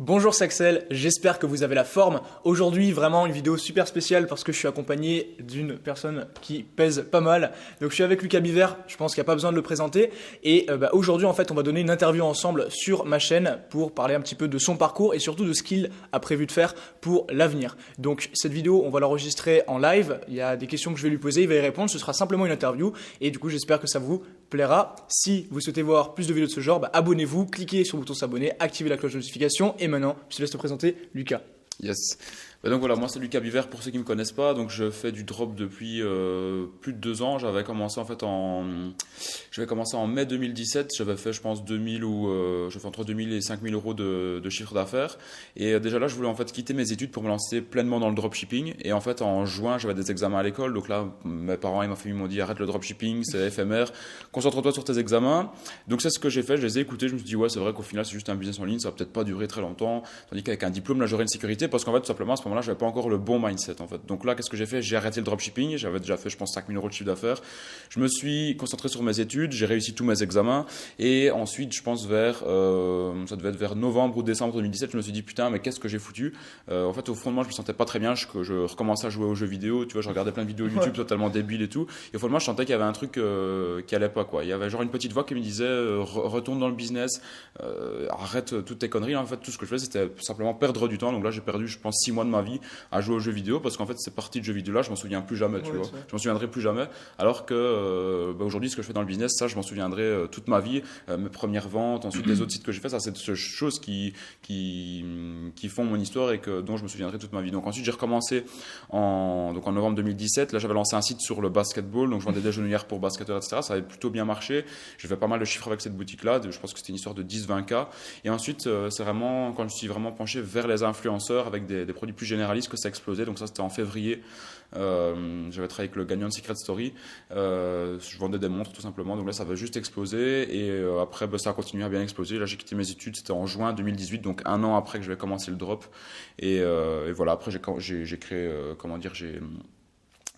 Bonjour c'est Axel, j'espère que vous avez la forme. Aujourd'hui vraiment une vidéo super spéciale parce que je suis accompagné d'une personne qui pèse pas mal. Donc je suis avec Lucas Biver, je pense qu'il n'y a pas besoin de le présenter. Et aujourd'hui en fait on va donner une interview ensemble sur ma chaîne pour parler un petit peu de son parcours et surtout de ce qu'il a prévu de faire pour l'avenir. Donc cette vidéo on va l'enregistrer en live, il y a des questions que je vais lui poser, il va y répondre, ce sera simplement une interview. Et du coup j'espère que ça vous plaira. Si vous souhaitez voir plus de vidéos de ce genre, abonnez-vous, cliquez sur le bouton s'abonner, activez la cloche de notification. Et maintenant, je te laisse te présenter, Lucas. Yes. Donc voilà, moi c'est Lucas Biver pour ceux qui me connaissent pas. Donc je fais du drop depuis plus de 2 ans. J'avais commencé en mai 2017. J'avais fait je pense 2000 ou je fais entre 2000 et 5000 euros de chiffre d'affaires. Et déjà là je voulais en fait quitter mes études pour me lancer pleinement dans le dropshipping. Et en fait en juin j'avais des examens à l'école. Donc là mes parents et ma famille m'ont dit arrête le dropshipping, c'est éphémère. Concentre-toi sur tes examens. Donc c'est ce que j'ai fait. Je les ai écoutés. Je me suis dit ouais c'est vrai qu'au final c'est juste un business en ligne, ça va peut-être pas durer très longtemps. Tandis qu'avec un diplôme là j'aurais une sécurité parce qu'en fait tout simplement à ce moment-là j'avais pas encore le bon mindset en fait. Donc là qu'est-ce que j'ai fait? J'ai arrêté le dropshipping, j'avais déjà fait je pense 5000 euros de chiffre d'affaires. Je me suis concentré sur mes études, j'ai réussi tous mes examens et ensuite je pense ça devait être vers novembre ou décembre 2017, je me suis dit putain mais qu'est-ce que j'ai foutu. En fait au fond de moi je me sentais pas très bien, je recommençais à jouer aux jeux vidéo, tu vois, je regardais plein de vidéos YouTube totalement débiles et tout, et au fond de moi je sentais qu'il y avait un truc qui allait pas quoi. Il y avait genre une petite voix qui me disait retourne dans le business, arrête toutes tes conneries. En fait tout ce que je faisais c'était simplement perdre du temps. Donc là j'ai perdu je pense 6 mois de ma vie à jouer aux jeux vidéo parce qu'en fait c'est parti de jeux vidéo là je m'en souviens plus jamais, tu vois, je m'en souviendrai plus jamais, alors que aujourd'hui ce que je fais dans le business, ça je m'en souviendrai toute ma vie. Mes premières ventes, ensuite les autres sites que j'ai fait, ça c'est des choses qui font mon histoire et dont je me souviendrai toute ma vie. Donc ensuite j'ai recommencé en novembre 2017. Là j'avais lancé un site sur le basketball, donc je vendais des genouillères pour basketteurs etc. Ça avait plutôt bien marché, j'ai fait pas mal de chiffres avec cette boutique là, je pense que c'était une histoire de 10-20K. Et ensuite c'est vraiment quand je me suis vraiment penché vers les influenceurs avec des produits plus généralistes que ça a explosé. Donc ça c'était en février. J'avais travaillé avec le gagnant de Secret Story, je vendais des montres tout simplement. Donc là ça avait juste explosé et après ça a continué à bien exploser. Là j'ai quitté mes études, c'était en juin 2018, donc un an après que je vais commencer le drop. Et voilà, après j'ai créé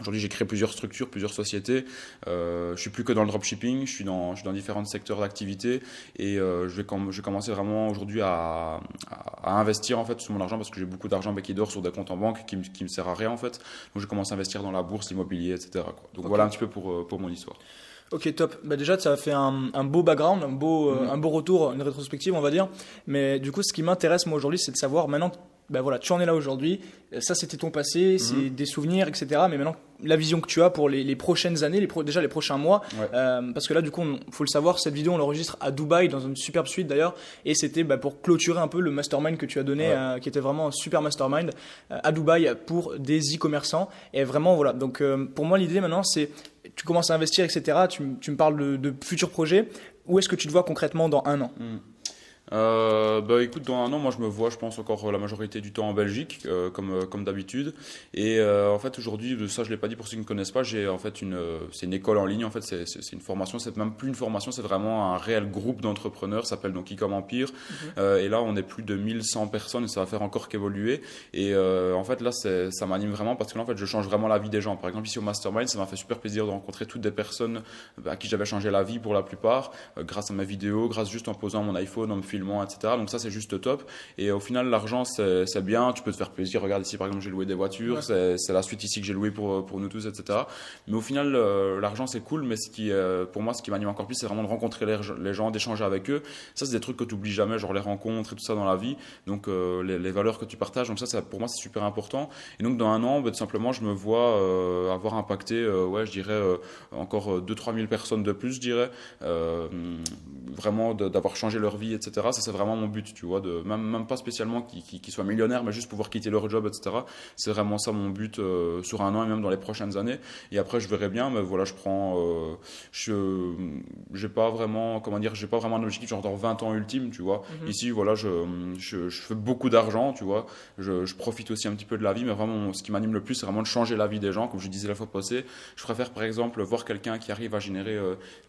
Aujourd'hui, j'ai créé plusieurs structures, plusieurs sociétés. Je suis plus que dans le dropshipping, je suis dans différents secteurs d'activité et je vais commencer vraiment aujourd'hui à investir en fait tout mon argent parce que j'ai beaucoup d'argent qui dort sur des comptes en banque qui me sert à rien en fait. Donc je commence à investir dans la bourse, l'immobilier, etc. quoi. Donc okay. Voilà un petit peu pour mon histoire. Ok, top. Déjà, ça a fait un beau background, un beau retour, une rétrospective, on va dire. Mais du coup, ce qui m'intéresse moi aujourd'hui, c'est de savoir maintenant. Tu en es là aujourd'hui, ça c'était ton passé, c'est des souvenirs, etc. Mais maintenant, la vision que tu as pour les prochaines années, déjà les prochains mois, parce que là du coup, faut le savoir, cette vidéo on l'enregistre à Dubaï, dans une superbe suite d'ailleurs, et c'était pour clôturer un peu le mastermind que tu as donné, qui était vraiment un super mastermind, à Dubaï pour des e-commerçants. Et vraiment voilà, donc pour moi l'idée maintenant c'est, tu commences à investir, etc. Tu me parles de futurs projets, où est-ce que tu te vois concrètement dans un an? Écoute, dans un an, moi je me vois, je pense encore la majorité du temps en Belgique, comme d'habitude. Et en fait aujourd'hui, ça je l'ai pas dit pour ceux qui ne connaissent pas, j'ai en fait c'est une école en ligne. En fait, c'est une formation, c'est même plus une formation, c'est vraiment un réel groupe d'entrepreneurs. Ça s'appelle donc E-com Empire. Et là, on est plus de 1100 personnes et ça va faire encore qu'évoluer. Et en fait là, ça m'anime vraiment parce que là, en fait, je change vraiment la vie des gens. Par exemple, ici au Mastermind, ça m'a fait super plaisir de rencontrer toutes des personnes à qui j'avais changé la vie pour la plupart, grâce à mes vidéos, grâce juste en posant mon iPhone, en me filmant, etc. Donc ça c'est juste top. Et au final l'argent c'est bien, tu peux te faire plaisir. Regarde ici par exemple j'ai loué des voitures, c'est la suite ici que j'ai loué pour nous tous, etc. Mais au final l'argent c'est cool, mais pour moi ce qui m'anime encore plus c'est vraiment de rencontrer les gens, d'échanger avec eux. Ça c'est des trucs que tu oublies jamais, genre les rencontres et tout ça dans la vie. Donc les valeurs que tu partages, donc ça pour moi c'est super important. Et donc dans un an tout simplement je me vois avoir impacté je dirais encore 2-3 000 personnes de plus, je dirais, vraiment d'avoir changé leur vie, etc. Ça c'est vraiment mon but, tu vois, même pas spécialement qu'ils soient millionnaires, mais juste pouvoir quitter leur job, etc. C'est vraiment ça mon but sur un an et même dans les prochaines années. Et après je verrai bien, mais voilà, j'ai pas vraiment un objectif genre dans 20 ans ultime, tu vois. Ici voilà, je fais beaucoup d'argent, tu vois, je profite aussi un petit peu de la vie, mais vraiment ce qui m'anime le plus c'est vraiment de changer la vie des gens. Comme je disais la fois passée, je préfère par exemple voir quelqu'un qui arrive à générer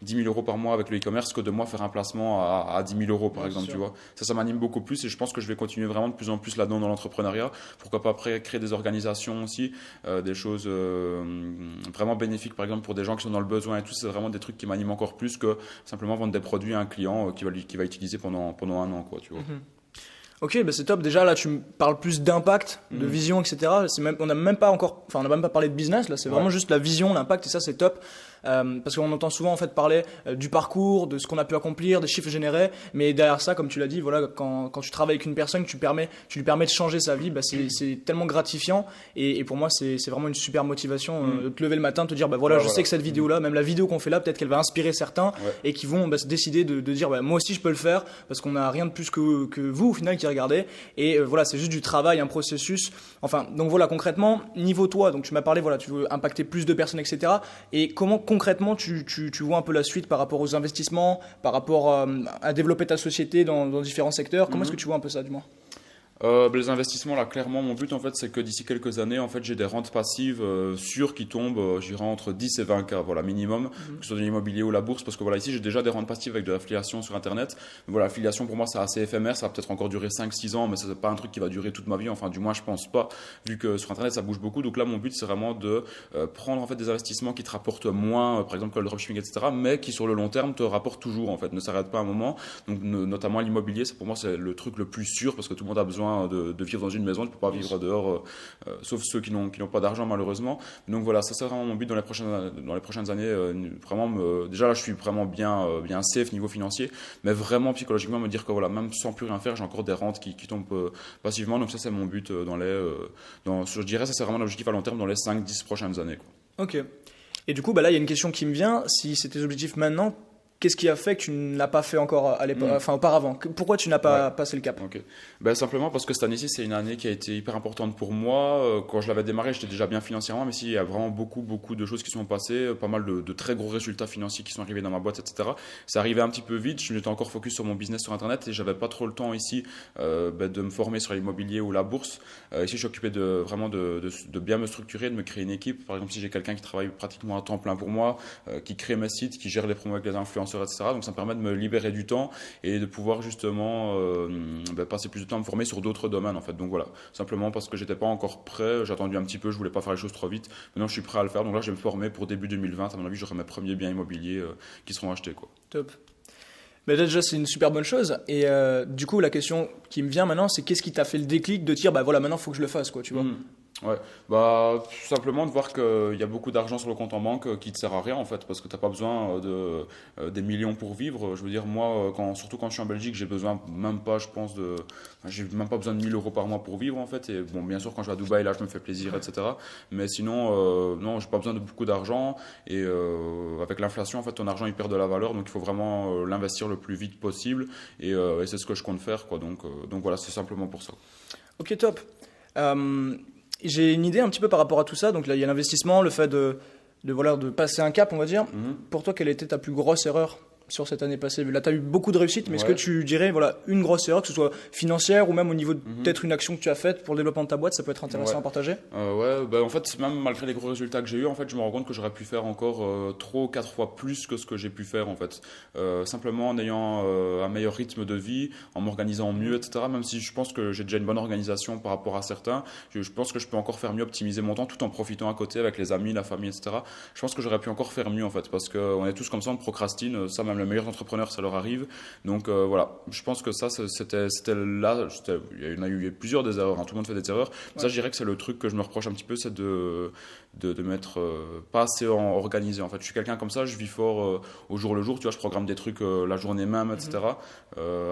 10 000 euros par mois avec le e-commerce que de moi faire un placement à 10 000 euros par exemple, tu vois. Ça m'anime beaucoup plus et je pense que je vais continuer vraiment de plus en plus là-dedans dans l'entrepreneuriat. Pourquoi pas après créer des organisations aussi, des choses vraiment bénéfiques par exemple pour des gens qui sont dans le besoin et tout. C'est vraiment des trucs qui m'animent encore plus que simplement vendre des produits à un client qui va utiliser pendant un an, quoi, tu vois. Ok, bah c'est top. Déjà là, tu me parles plus d'impact, de vision, etc. On n'a même pas parlé de business. Là, c'est vraiment juste la vision, l'impact, et ça, c'est top. Parce qu'on entend souvent en fait parler du parcours, de ce qu'on a pu accomplir, des chiffres générés, mais derrière ça, comme tu l'as dit, voilà, quand tu travailles avec une personne, tu lui permets de changer sa vie, bah c'est tellement gratifiant, et pour moi c'est vraiment une super motivation de te lever le matin, de te dire bah voilà, je sais que cette vidéo là, même la vidéo qu'on fait là, peut-être qu'elle va inspirer certains et qui vont se décider de dire bah, moi aussi je peux le faire, parce qu'on n'a rien de plus que vous au final qui regardez, et voilà, c'est juste du travail, un processus. Enfin, donc voilà, concrètement, niveau toi, donc tu m'as parlé, voilà, tu veux impacter plus de personnes, etc. Et comment concrètement tu vois un peu la suite par rapport aux investissements, par rapport à développer ta société dans différents secteurs? Comment est-ce que tu vois un peu ça, dis-moi? Les investissements, là, clairement, mon but, en fait, c'est que d'ici quelques années, en fait, j'ai des rentes passives sûres qui tombent, je dirais, entre 10 et 20 K, voilà, minimum, que ce soit de l'immobilier ou la bourse, parce que voilà, ici, j'ai déjà des rentes passives avec de l'affiliation sur Internet. Mais voilà, l'affiliation, pour moi, c'est assez éphémère, ça va peut-être encore durer 5-6 ans, mais c'est pas un truc qui va durer toute ma vie, enfin, du moins, je pense pas, vu que sur Internet, ça bouge beaucoup. Donc là, mon but, c'est vraiment de prendre, en fait, des investissements qui te rapportent moins, par exemple, que le dropshipping, etc., mais qui, sur le long terme, te rapportent toujours, en fait, ne s'arrêtent pas à un moment. Donc, notamment l'immobilier, pour moi, c'est le truc le plus sûr, parce que tout le monde a besoin de vivre dans une maison, tu peux pas vivre dehors, sauf ceux qui n'ont pas d'argent malheureusement. Donc voilà, ça c'est vraiment mon but dans les prochaines années. Déjà là, je suis vraiment bien safe niveau financier, mais vraiment psychologiquement me dire que voilà, même sans plus rien faire, j'ai encore des rentes qui tombent passivement. Donc ça c'est mon but je dirais ça c'est vraiment l'objectif à long terme dans les 5-10 prochaines années, quoi. Ok. Et du coup, bah là, il y a une question qui me vient. Si c'est tes objectifs maintenant, qu'est-ce qui a fait que tu ne l'as pas fait encore auparavant? Pourquoi tu n'as pas passé le cap? Okay. Simplement parce que cette année-ci, c'est une année qui a été hyper importante pour moi. Quand je l'avais démarré, j'étais déjà bien financièrement, mais il y a vraiment beaucoup de choses qui sont passées, pas mal de très gros résultats financiers qui sont arrivés dans ma boîte, etc. Ça arrivait un petit peu vite, je m'étais encore focus sur mon business sur Internet et j'avais pas trop le temps ici de me former sur l'immobilier ou la bourse. Ici, je suis occupé de bien me structurer, de me créer une équipe. Par exemple, si j'ai quelqu'un qui travaille pratiquement à temps plein pour moi, qui crée mes sites, qui gère les promos avec les influenceurs, etc. Donc ça me permet de me libérer du temps et de pouvoir justement passer plus de temps à me former sur d'autres domaines en fait. Donc voilà, simplement parce que j'étais pas encore prêt, j'ai attendu un petit peu, je voulais pas faire les choses trop vite. Maintenant je suis prêt à le faire, donc là je vais me former pour début 2020. À mon avis, j'aurai mes premiers biens immobiliers qui seront achetés, quoi. Top. Mais déjà c'est une super bonne chose, et du coup la question qui me vient maintenant, c'est qu'est-ce qui t'a fait le déclic de dire bah voilà, maintenant faut que je le fasse, quoi, tu vois? Ouais, tout simplement de voir qu'il y a beaucoup d'argent sur le compte en banque qui te sert à rien en fait, parce que t'as pas besoin des millions pour vivre. Je veux dire, moi, surtout quand je suis en Belgique, j'ai besoin même pas, j'ai même pas besoin de 1 000 € par mois pour vivre en fait. Et bon, bien sûr, quand je vais à Dubaï, là, je me fais plaisir, etc. Mais sinon, non, j'ai pas besoin de beaucoup d'argent. Et avec l'inflation, en fait, ton argent il perd de la valeur, donc il faut vraiment l'investir le plus vite possible. Et c'est ce que je compte faire, quoi. Donc voilà, c'est simplement pour ça. Ok, top. J'ai une idée un petit peu par rapport à tout ça. Donc là, il y a l'investissement, le fait de passer un cap, on va dire. Pour toi, quelle était ta plus grosse erreur sur cette année passée? Là, tu as eu beaucoup de réussite, mais est-ce que tu dirais voilà, une grosse erreur, que ce soit financière ou même au niveau de peut-être une action que tu as faite pour le développement de ta boîte, ça peut être intéressant à partager? En fait, même malgré les gros résultats que j'ai eu, en fait, je me rends compte que j'aurais pu faire encore 3 ou 4 fois plus que ce que j'ai pu faire, en fait. Simplement en ayant un meilleur rythme de vie, en m'organisant mieux, etc. Même si je pense que j'ai déjà une bonne organisation par rapport à certains, je pense que je peux encore faire mieux, optimiser mon temps tout en profitant à côté avec les amis, la famille, etc. Je pense que j'aurais pu encore faire mieux, en fait, parce qu'on est tous comme ça, on procrastine, ça même les meilleurs entrepreneurs, ça leur arrive. Donc voilà, je pense que ça, c'était là. Il y en a eu plusieurs des erreurs, hein. Tout le monde fait des erreurs. Ouais. Ça, je dirais que c'est le truc que je me reproche un petit peu, c'est de m'être pas assez organisé. En fait, je suis quelqu'un comme ça, je vis fort au jour le jour. Tu vois, je programme des trucs la journée même, etc.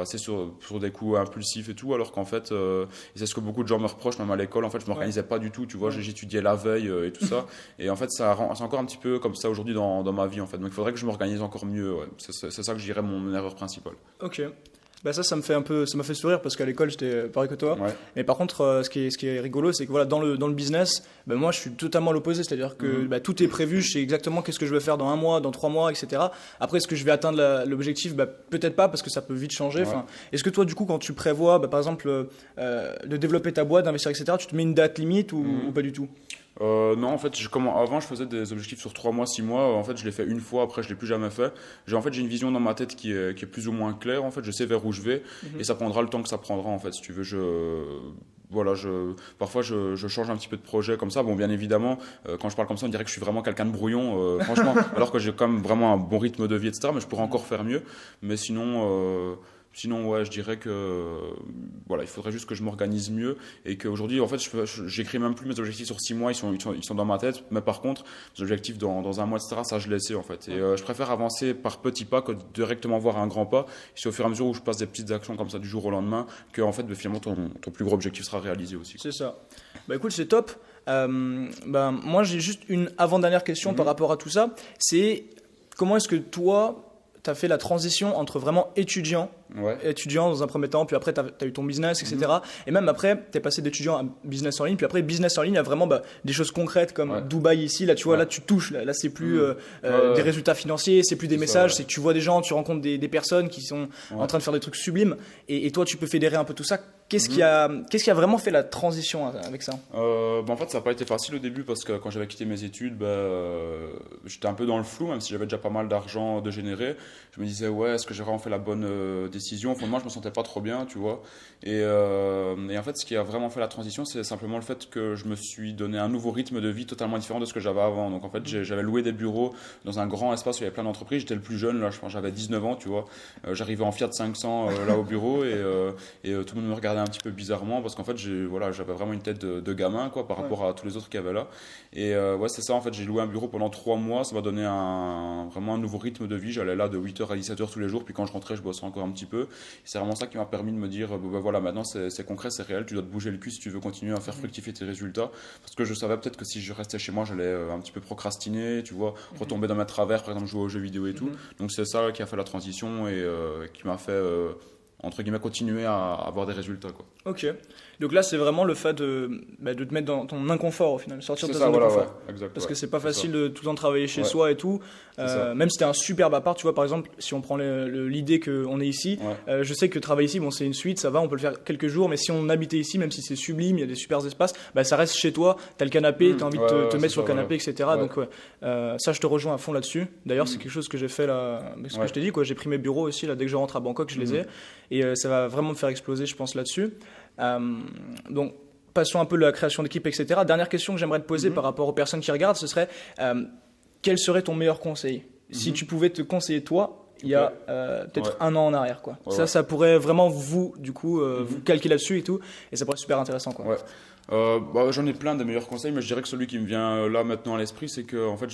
Assez sur des coups impulsifs et tout. Alors qu'en fait, et c'est ce que beaucoup de gens me reprochent, même à l'école. En fait, je m'organisais pas du tout. Tu vois, j'étudiais la veille et tout ça. Et en fait, c'est encore un petit peu comme ça aujourd'hui dans ma vie. En fait, donc il faudrait que je m'organise encore mieux. Ouais. C'est ça que je dirais mon erreur principale. Ok. Bah ça m'a fait sourire parce qu'à l'école j'étais pareil que toi. Ouais. Mais par contre, ce qui est rigolo, c'est que voilà, dans le business, bah, moi je suis totalement l'opposé, c'est-à-dire que bah, tout est prévu, je sais exactement qu'est-ce que je vais faire dans 1 mois, dans 3 mois, etc. Après, est-ce que je vais atteindre l'objectif? Bah, peut-être pas, parce que ça peut vite changer. Ouais. Est-ce que toi, du coup, quand tu prévois, bah, par exemple, de développer ta boîte, d'investir, etc., tu te mets une date limite ou pas du tout? Non, en fait, avant, je faisais des objectifs sur 3 mois, 6 mois. En fait, je l'ai fait une fois, après, je l'ai plus jamais fait. J'ai une vision dans ma tête qui est plus ou moins claire. En fait, je sais vers où je vais et ça prendra le temps que ça prendra. En fait, si tu veux, parfois, je change un petit peu de projet comme ça. Bon, bien évidemment, quand je parle comme ça, on dirait que je suis vraiment quelqu'un de brouillon, franchement, alors que j'ai quand même vraiment un bon rythme de vie, etc. Mais je pourrais encore faire mieux. Mais sinon, Sinon, ouais, je dirais que voilà, il faudrait juste que je m'organise mieux et qu'aujourd'hui, en fait, j'écris même plus mes objectifs sur 6 mois, ils sont dans ma tête. Mais par contre, les objectifs dans un mois, etc., ça, je laissais en fait. Et je préfère avancer par petits pas que directement voir un grand pas. Et c'est au fur et à mesure où je passe des petites actions comme ça du jour au lendemain que en fait, finalement, ton plus gros objectif sera réalisé aussi. C'est ça. Bah écoute, c'est top. Moi, j'ai juste une avant-dernière question par rapport à tout ça. C'est comment est-ce que toi, tu as fait la transition entre vraiment étudiant dans un premier temps, puis après tu as eu ton business, etc. Et même après, tu es passé d'étudiant à business en ligne, puis après business en ligne, il y a vraiment des choses concrètes comme Dubaï ici, là tu vois, là tu touches, là c'est plus des résultats financiers, c'est plus des messages, c'est que tu vois des gens, tu rencontres des personnes qui sont en train de faire des trucs sublimes, et toi tu peux fédérer un peu tout ça. Qu'est-ce qui a vraiment fait la transition avec ça? En fait, ça n'a pas été facile au début parce que quand j'avais quitté mes études, j'étais un peu dans le flou, même si j'avais déjà pas mal d'argent de générer. Je me disais, ouais, est-ce que j'ai vraiment fait la bonne décision? Au fond de moi, je me sentais pas trop bien, tu vois. Et en fait, ce qui a vraiment fait la transition, c'est simplement le fait que je me suis donné un nouveau rythme de vie totalement différent de ce que j'avais avant. Donc en fait, j'avais loué des bureaux dans un grand espace où il y avait plein d'entreprises. J'étais le plus jeune, là, je pense j'avais 19 ans, tu vois. J'arrivais en Fiat 500 là au bureau et tout le monde me regardait un petit peu bizarrement parce qu'en fait, j'avais vraiment une tête de gamin, quoi, par rapport à tous les autres qu'il y avait là. Et ouais, c'est ça, en fait, j'ai loué un bureau pendant 3 mois. Ça m'a donné vraiment un nouveau rythme de vie. J'allais là de 8h à 17h tous les jours, puis quand je rentrais, je bossais encore un petit peu. Et c'est vraiment ça qui m'a permis de me dire, voilà, maintenant c'est concret, c'est réel, tu dois te bouger le cul si tu veux continuer à faire fructifier tes résultats. Parce que je savais peut-être que si je restais chez moi, j'allais un petit peu procrastiner, tu vois, retomber dans mes travers, par exemple jouer aux jeux vidéo et tout. Donc c'est ça qui a fait la transition et qui m'a fait, entre guillemets, continuer à avoir des résultats, quoi. Ok. Donc là, c'est vraiment le fait de te mettre dans ton inconfort au final, sortir de ta ça, zone de voilà, confort. ouais, exact, Parce ouais, que c'est pas c'est facile ça. de tout le temps travailler chez soi et tout. Même si t'es un superbe appart, tu vois, par exemple, si on prend l'idée qu'on est ici, je sais que travailler ici, bon, c'est une suite, ça va, on peut le faire quelques jours, mais si on habitait ici, même si c'est sublime, il y a des super espaces, ça reste chez toi, t'as le canapé, t'as envie de te mettre sur le canapé, etc. Ouais. Donc ça, je te rejoins à fond là-dessus. D'ailleurs, c'est quelque chose que j'ai fait là, ce que je t'ai dit, quoi. J'ai pris mes bureaux aussi, là, dès que je rentre à Bangkok, je les ai. Et ça va vraiment me faire exploser, je pense, là-dessus. Donc, passons un peu de la création d'équipe, etc. Dernière question que j'aimerais te poser par rapport aux personnes qui regardent, ce serait quel serait ton meilleur conseil si tu pouvais te conseiller toi il y a peut-être un an en arrière, quoi. Ça pourrait vraiment vous calquer là-dessus et tout, et ça pourrait être super intéressant, quoi. J'en ai plein de meilleurs conseils, mais je dirais que celui qui me vient là maintenant à l'esprit, c'est que en fait,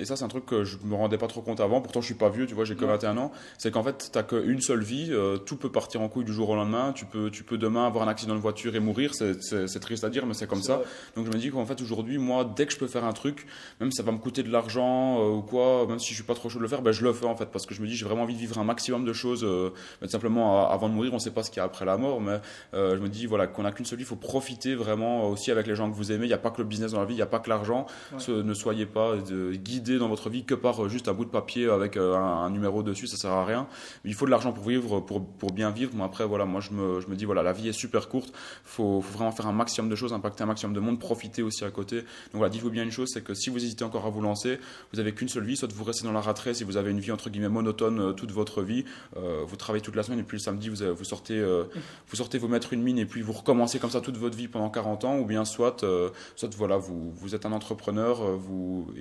et ça c'est un truc que je me rendais pas trop compte avant, pourtant je suis pas vieux, tu vois, j'ai que 21 ans, c'est qu'en fait t'as qu'une seule vie, tout peut partir en couille du jour au lendemain, tu peux demain avoir un accident de voiture et mourir, c'est triste à dire, mais c'est comme ça. Donc je me dis qu'en fait aujourd'hui, moi, dès que je peux faire un truc, même si ça va me coûter de l'argent ou quoi, même si je suis pas trop chaud de le faire, je le fais en fait, parce que je me dis j'ai vraiment envie de vivre un maximum de choses, simplement avant de mourir, on sait pas ce qu'il y a après la mort, mais je me dis voilà, qu'on a qu'une seule vie, il faut profiter vraiment aussi avec les gens que vous aimez. Il n'y a pas que le business dans la vie, il n'y a pas que l'argent. Ne soyez pas guidés dans votre vie que par juste un bout de papier avec un numéro dessus, ça sert à rien. Il faut de l'argent pour vivre, pour bien vivre. Mais après, voilà, moi je me dis, voilà, la vie est super courte. Faut vraiment faire un maximum de choses, impacter un maximum de monde, profiter aussi à côté. Donc voilà, dites-vous bien une chose, c'est que si vous hésitez encore à vous lancer, vous avez qu'une seule vie, soit vous restez dans la rat race, si vous avez une vie entre guillemets monotone toute votre vie, vous travaillez toute la semaine et puis le samedi vous sortez vous mettre une mine et puis vous recommencez comme ça toute votre vie pendant 40 ans, ou bien soit voilà, vous êtes un entrepreneur, vous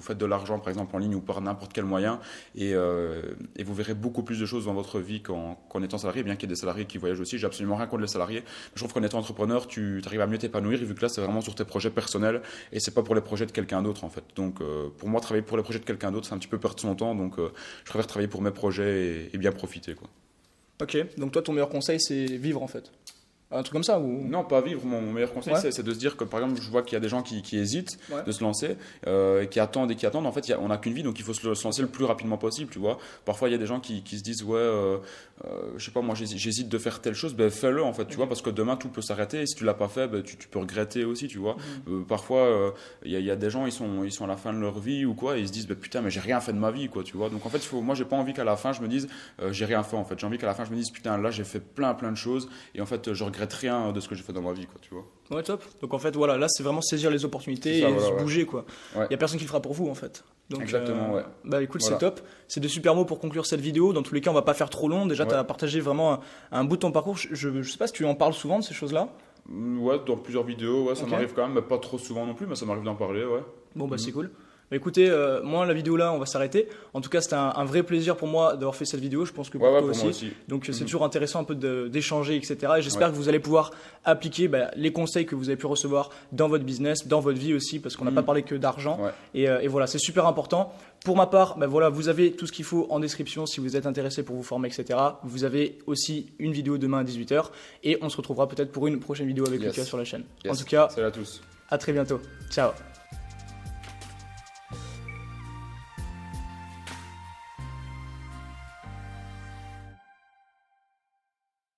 faites de l'argent par exemple en ligne ou par n'importe quel moyen, et vous verrez beaucoup plus de choses dans votre vie qu'en étant salarié, bien qu'il y ait des salariés qui voyagent aussi. J'ai absolument rien contre les salariés, mais je trouve qu'en étant entrepreneur, tu arrives à mieux t'épanouir, vu que là c'est vraiment sur tes projets personnels et c'est pas pour les projets de quelqu'un d'autre en fait. Donc pour moi, travailler pour les projets de quelqu'un d'autre, c'est un petit peu perdre son temps, donc je préfère travailler pour mes projets et bien profiter, quoi. Ok, donc toi ton meilleur conseil c'est vivre en fait. Un truc comme ça ou... Non, pas vivre. Mon meilleur conseil, c'est de se dire que, par exemple, je vois qu'il y a des gens qui hésitent de se lancer, qui attendent et qui attendent. En fait, on n'a qu'une vie, donc il faut se lancer le plus rapidement possible, tu vois. Parfois, il y a des gens qui se disent, je sais pas, moi, j'hésite de faire telle chose, fais-le, en fait, tu vois, parce que demain, tout peut s'arrêter, et si tu l'as pas fait, tu peux regretter aussi, tu vois. Parfois, il y a des gens, ils sont à la fin de leur vie ou quoi, et ils se disent, putain, mais j'ai rien fait de ma vie, quoi, tu vois. Donc, en fait, moi, j'ai pas envie qu'à la fin, je me dise, j'ai rien fait, en fait. J'ai envie qu'à la fin, je me dise, putain, là, j'ai fait plein de choses, et en fait, je regrette rien de ce que j'ai fait dans ma vie, quoi, tu vois. Ouais, top. Donc en fait, voilà, là c'est vraiment saisir les opportunités et se bouger, quoi. Il y a personne qui le fera pour vous, en fait. Donc, exactement, écoute, c'est top. C'est de super mots pour conclure cette vidéo. Dans tous les cas, on va pas faire trop long. Déjà, tu as partagé vraiment un bout de ton parcours. Je sais pas si tu en parles souvent de ces choses-là. Ouais, dans plusieurs vidéos, ça m'arrive quand même, mais pas trop souvent non plus, mais ça m'arrive d'en parler, ouais. Bon, c'est cool. Bah écoutez, moi la vidéo là, on va s'arrêter. En tout cas, c'était un vrai plaisir pour moi d'avoir fait cette vidéo. Je pense que pour toi pour aussi. moi aussi. Donc c'est toujours intéressant un peu d'échanger, etc. Et j'espère que vous allez pouvoir appliquer les conseils que vous avez pu recevoir dans votre business, dans votre vie aussi, parce qu'on n'a pas parlé que d'argent. Et voilà, c'est super important. Pour ma part, voilà, vous avez tout ce qu'il faut en description si vous êtes intéressé pour vous former, etc. Vous avez aussi une vidéo demain à 18h et on se retrouvera peut-être pour une prochaine vidéo avec Lucas sur la chaîne. En tout cas, salut à tous. à très bientôt. Ciao.